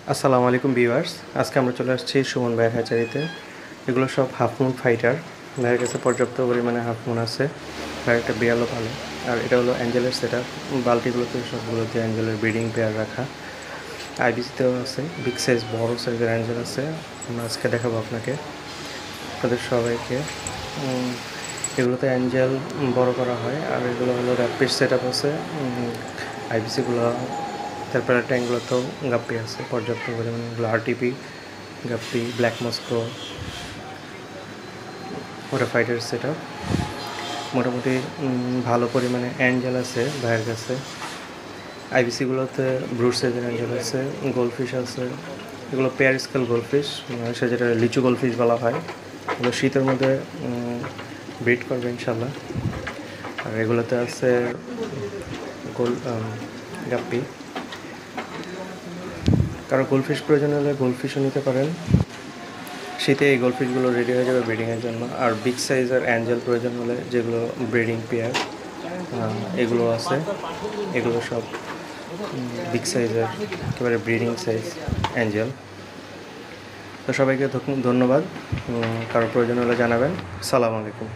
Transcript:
আসসালামু আলাইকুম ভিউয়ার্স। আজকে আমরা চলে আসছি সুমন ভাইয়ের হ্যাচারিতে। এগুলো সব হাফ মুন ফাইটার। ভাইয়ের কাছে পর্যাপ্ত পরিমাণে হাফ মুন আছে। ভাইয়ের একটা বিড়ালও ভালো। আর এটা হলো অ্যাঞ্জেলের সেট আপ। বালতিগুলোতে সবগুলোতে অ্যাঞ্জেলের ব্রিডিং পেয়ার রাখা। আইবিসিতেও আছে, বিগ সাইজ বড় সাইজের অ্যাঞ্জেল আছে। আমরা আজকে দেখাবো আপনাকে, তাদের সবাইকে। এগুলোতে অ্যাঞ্জেল বড় করা হয়। আর এগুলো হলো র্যাপিড সেট আপ আছে। আইবিসিগুলো, তারপরে ট্যাঙ্কগুলোতেও গাপ্পি আছে পর্যাপ্ত পরিমাণে। এগুলো আরটিপি গাপ্পি, ব্ল্যাক মস্কো, ওটা ফাইটার সেট আপ। মোটামুটি ভালো পরিমাণে অ্যাঞ্জেল আছে ভাইয়ের কাছে। আইবিসিগুলোতে ব্রুড সাইজের অ্যাঞ্জেল আছে, গোল্ডফিশ আছে। এগুলো পেয়ার স্কেল গোল্ডফিশ, সে যেটা লিচু গোল্ডফিশ বলা হয়। এগুলো শীতের মধ্যে ব্রিড করবে ইনশাল্লাহ। আর এগুলোতে আছে গোল গাপ্পি। কারো গোল্ডফিশ প্রয়োজন হলে গোল্ডফিশও নিতে পারেন। শীতে এই গোল্ডফিশগুলো রেডি হয়ে যাবে ব্রিডিংয়ের জন্য। আর বিগ সাইজের অ্যাঞ্জেল প্রয়োজন হলে, যেগুলো ব্রিডিং পেয়ার, এগুলো আছে। এগুলো সব বিগ সাইজের, একেবারে ব্রিডিং সাইজ অ্যাঞ্জেল। তো সবাইকে ধন্যবাদ। কারো প্রয়োজন হলে জানাবেন। সালাম আলাইকুম।